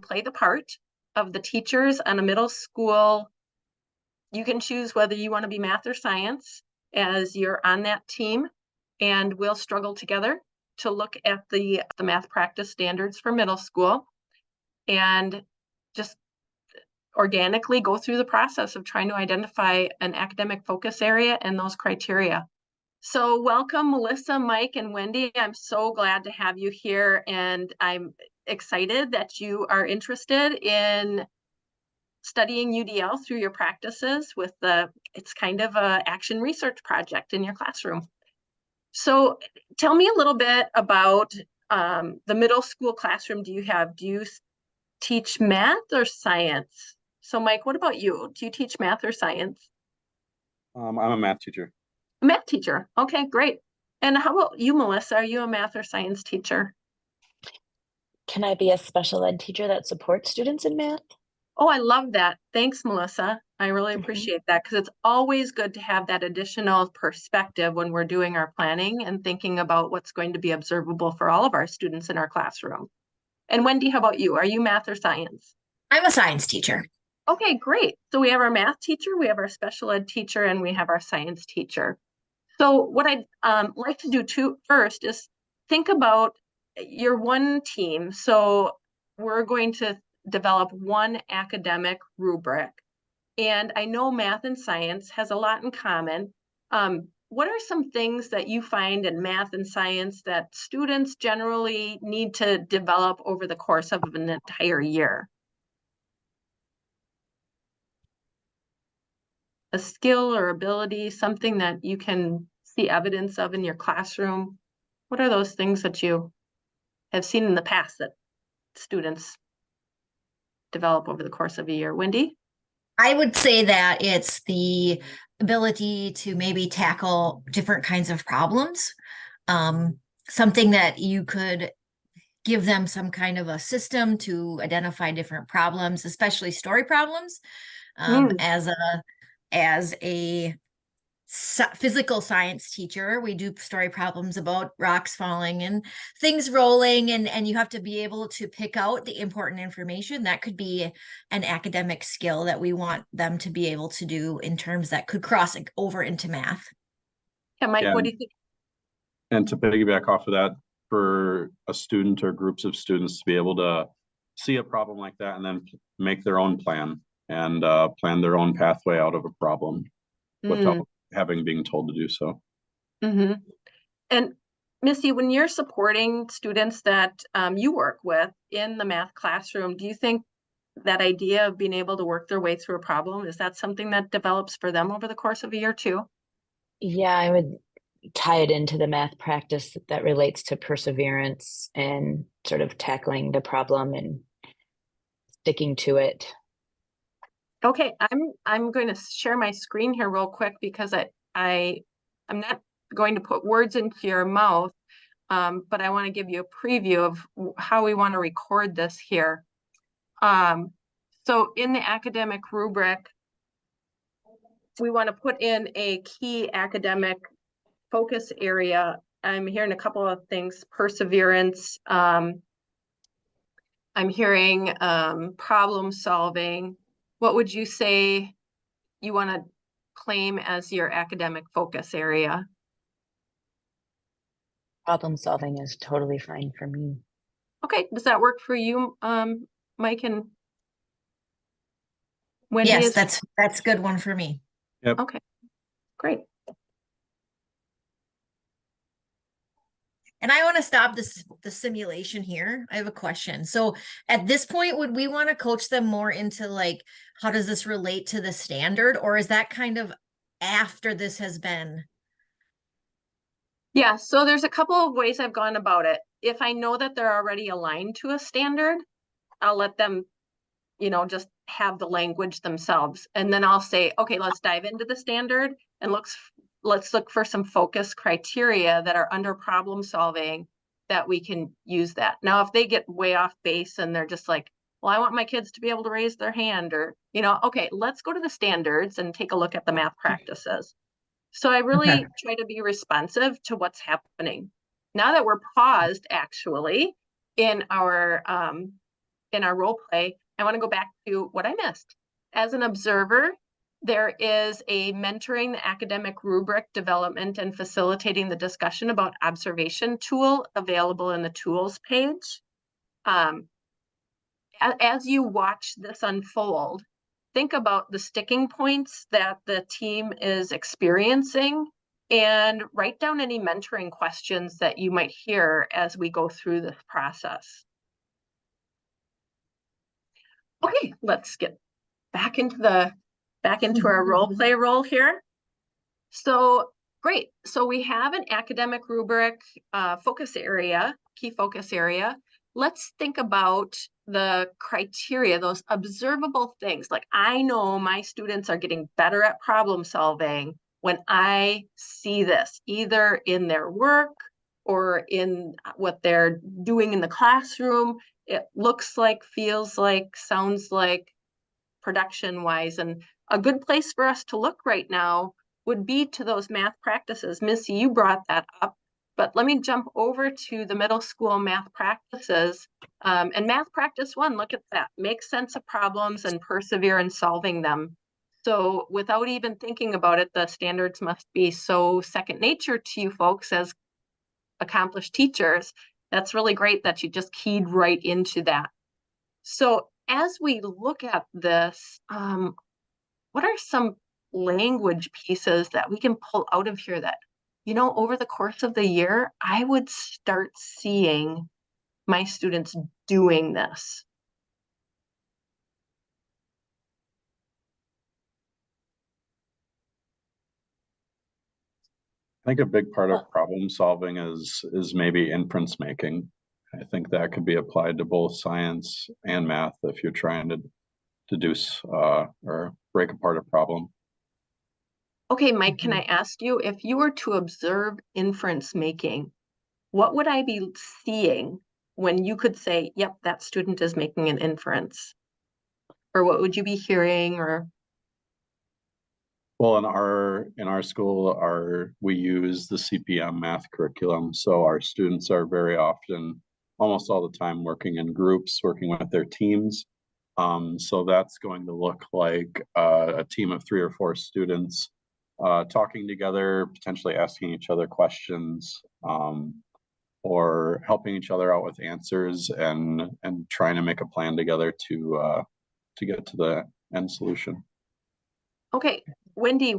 Play the part of the teachers on a middle school. You can choose whether you want to be math or science as you're on that team, and we'll struggle together to look at the math practice standards for middle school and just organically go through the process of trying to identify an academic focus area and those criteria. So welcome, Melissa, Mike, and Wendy. I'm so glad to have you here, and I'm excited that you are interested in studying UDL through your practices with it's kind of a action research project in your classroom. So tell me a little bit about the middle school classroom. Do you teach math or science? So Mike, what about you? Do you teach math or science? I'm a math teacher. A math teacher. Okay, great. And how about you, Melissa? Are you a math or science teacher? Can I be a special ed teacher that supports students in math? Oh, I love that. Thanks, Melissa. I really appreciate that, because it's always good to have that additional perspective when we're doing our planning and thinking about what's going to be observable for all of our students in our classroom. And Wendy, how about you? Are you math or science? I'm a science teacher. Okay, great. So we have our math teacher, we have our special ed teacher, and we have our science teacher. So what I'd like to do first is think about your one team. So we're going to develop one academic rubric. And I know math and science has a lot in common. What are some things that you find in math and science that students generally need to develop over the course of an entire year? A skill or ability, something that you can see evidence of in your classroom? What are those things that you have seen in the past that students develop over the course of a year? Wendy? I would say that it's the ability to maybe tackle different kinds of problems. Something that you could give them some kind of a system to identify different problems, especially story problems, as a physical science teacher. We do story problems about rocks falling and things rolling, and you have to be able to pick out the important information. That could be an academic skill that we want them to be able to do in terms that could cross over into math. Yeah, Mike, what do you think? And to piggyback off of that, for a student or groups of students to be able to see a problem like that and then make their own plan and plan their own pathway out of a problem without being told to do so. And Missy, when you're supporting students that you work with in the math classroom, do you think that idea of being able to work their way through a problem, is that something that develops for them over the course of a year too? Yeah, I would tie it into the math practice that relates to perseverance and sort of tackling the problem and sticking to it. Okay, I'm going to share my screen here real quick, because I'm not going to put words into your mouth, but I want to give you a preview of how we want to record this here. So in the academic rubric, we want to put in a key academic focus area. I'm hearing a couple of things: perseverance. I'm hearing problem solving. What would you say you want to claim as your academic focus area? Problem solving is totally fine for me. Okay, does that work for you, Mike and Wendy? Yes, that's a good one for me. Yep. Okay, great. And I want to stop the simulation here. I have a question. So at this point, would we want to coach them more into like, how does this relate to the standard? Or is that kind of after this has been? Yeah, so there's a couple of ways I've gone about it. If I know that they're already aligned to a standard, I'll let them, just have the language themselves. And then I'll say, okay, let's dive into the standard and let's look for some focus criteria that are under problem solving that we can use that. Now, if they get way off base and they're just like, well, I want my kids to be able to raise their hand, or, okay, let's go to the standards and take a look at the math practices. So I really try to be responsive to what's happening. now that we're paused actually in our role play, I want to go back to what I missed. As an observer, there is a mentoring the academic rubric development and facilitating the discussion about observation tool available in the tools page. As you watch this unfold, think about the sticking points that the team is experiencing and write down any mentoring questions that you might hear as we go through this process. Okay, let's get back into our role play role here. So great. So we have an academic rubric focus area, key focus area. Let's think about the criteria, those observable things. Like, I know my students are getting better at problem solving when I see this, either in their work or in what they're doing in the classroom. It looks like, feels like, sounds like, production wise. And a good place for us to look right now would be to those math practices. Missy, you brought that up, but let me jump over to the middle school math practices. And math practice 1, look at that. Make sense of problems and persevere in solving them. So without even thinking about it, the standards must be so second nature to you folks as accomplished teachers. That's really great that you just keyed right into that. So as we look at this, what are some language pieces that we can pull out of here that, over the course of the year, I would start seeing my students doing this? I think a big part of problem solving is maybe inference making. I think that could be applied to both science and math if you're trying to deduce or break apart a problem. Okay, Mike, can I ask you, if you were to observe inference making, what would I be seeing when you could say, yep, that student is making an inference? Or what would you be hearing? Or well, in our school, we use the CPM math curriculum, so our students are very often, almost all the time, working in groups, working with their teams. So that's going to look like a team of 3 or 4 students talking together, potentially asking each other questions, or helping each other out with answers, and trying to make a plan together to get to the end solution. okay, Wendy,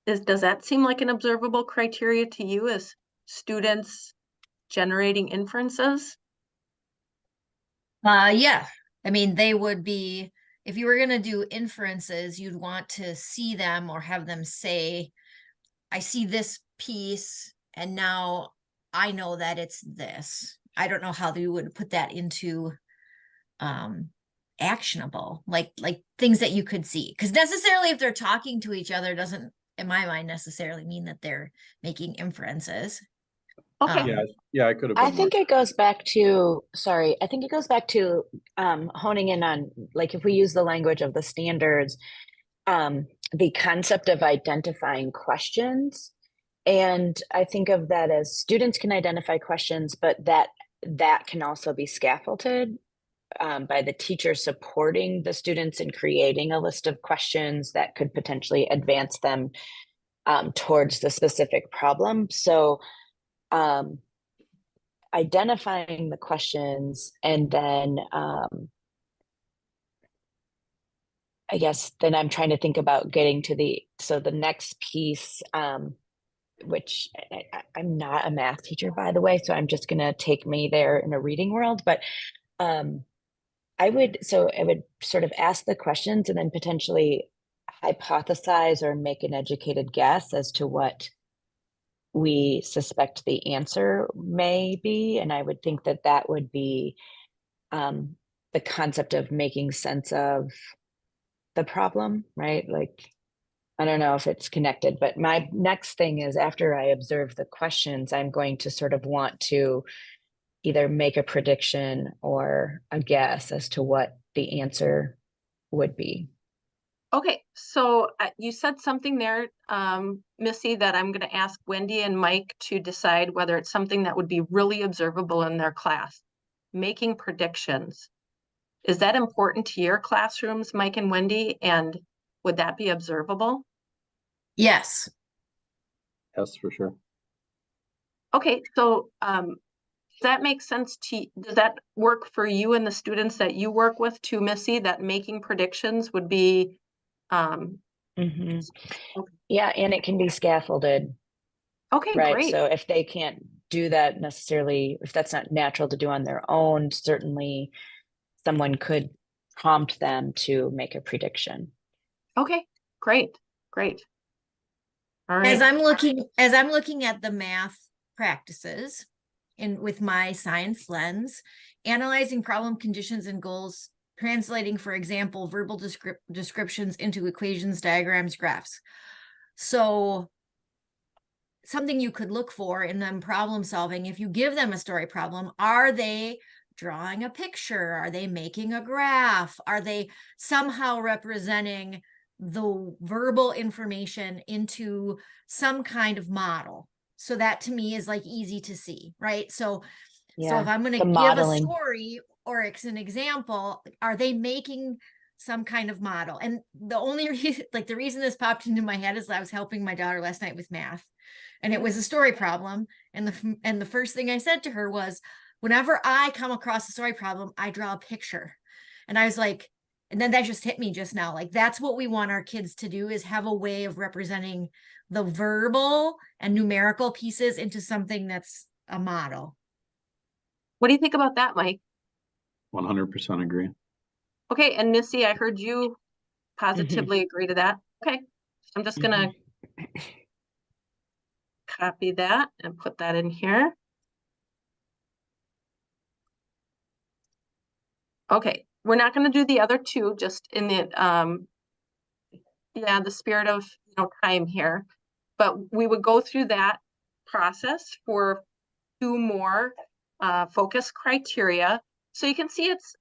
does that seem like an observable criteria to you as students generating inferences? Yeah. I mean, they would be, if you were going to do inferences, you'd want to see them or have them say, I see this piece and now I know that it's this. I don't know how they would put that into actionable, like things that you could see. Because necessarily if they're talking to each other doesn't, in my mind, necessarily mean that they're making inferences. Okay. Yeah, I could have. I think it goes back to, honing in on, like, if we use the language of the standards, the concept of identifying questions. And I think of that as students can identify questions, but that can also be scaffolded by the teacher supporting the students in creating a list of questions that could potentially advance them towards the specific problem. So identifying the questions, and then I guess then I'm trying to think about getting to the next piece, which I'm not a math teacher, by the way, so I'm just going to take me there in a reading world. But I would sort of ask the questions and then potentially hypothesize or make an educated guess as to what we suspect the answer may be. And I would think that would be the concept of making sense of the problem, right? Like, I don't know if it's connected, but my next thing is, after I observe the questions, I'm going to sort of want to either make a prediction or a guess as to what the answer would be. Okay, so you said something there, Missy, that I'm going to ask Wendy and Mike to decide whether it's something that would be really observable in their class. Making predictions. Is that important to your classrooms, Mike and Wendy? And would that be observable? Yes. Yes, for sure. Okay, so does that make sense to does that work for you and the students that you work with too, Missy, that making predictions would be Mhm. Okay. Yeah, and it can be scaffolded, okay, right? great. So if they can't do that necessarily, if that's not natural to do on their own, certainly someone could prompt them to make a prediction. Okay, great, great. All right. As I'm looking at the math practices with my science lens, analyzing problem conditions and goals, translating, for example, verbal descriptions into equations, diagrams, graphs. So something you could look for in them problem solving, if you give them a story problem, are they drawing a picture? Are they making a graph? Are they somehow representing the verbal information into some kind of model? So that to me is like easy to see, right? So if I'm going to give modeling. a story or it's an example, are they making some kind of model? And the only reason, like the reason this popped into my head is I was helping my daughter last night with math, and it was a story problem. And the first thing I said to her was, whenever I come across a story problem, I draw a picture. And I was like, and then that just hit me just now. Like, that's what we want our kids to do, is have a way of representing the verbal and numerical pieces into something that's a model. What do you think about that, Mike? 100% agree. Okay, and Missy, I heard you positively agree to that. Okay, so I'm just gonna copy that and put that in here. Okay, we're not going to do the other two, just in the the spirit of time here, but we would go through that process for 2 more focus criteria. So you can see it's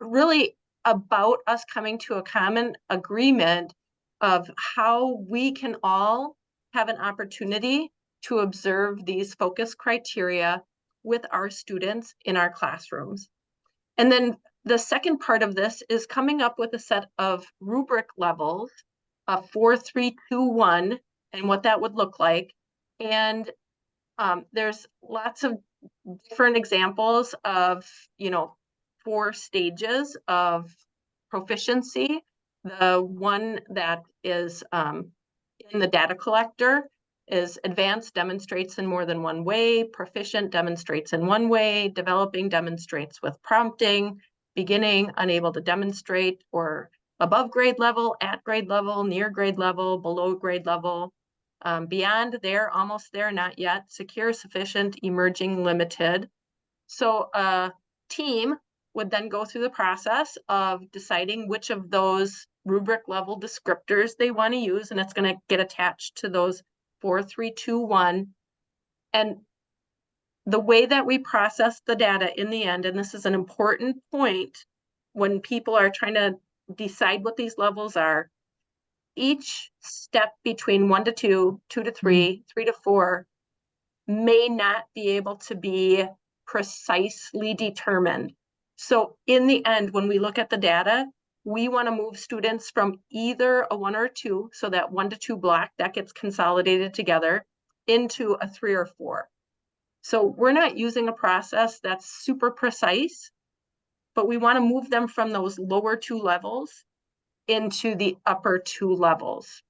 really about us coming to a common agreement of how we can all have an opportunity to observe these focus criteria with our students in our classrooms. And then the second part of this is coming up with a set of rubric levels, 4, 3, 2, 1, and what that would look like. And there's lots of different examples of, 4 stages of proficiency. The one that is in the data collector is advanced, demonstrates in more than one way, proficient demonstrates in one way, developing demonstrates with prompting, beginning, unable to demonstrate, or above grade level, at grade level, near grade level, below grade level, beyond there, almost there, not yet, secure, sufficient, emerging, limited. So a team would then go through the process of deciding which of those rubric level descriptors they want to use, and it's going to get attached to those 4, 3, 2, 1. And the way that we process the data in the end, and this is an important point when people are trying to decide what these levels are, each step between 1 to 2, 2 to 3, 3 to 4 may not be able to be precisely determined. So in the end, when we look at the data, we want to move students from either a 1 or a 2, so that 1 to 2 block that gets consolidated together, into a 3 or 4. So we're not using a process that's super precise, but we want to move them from those lower 2 levels into the upper 2 levels.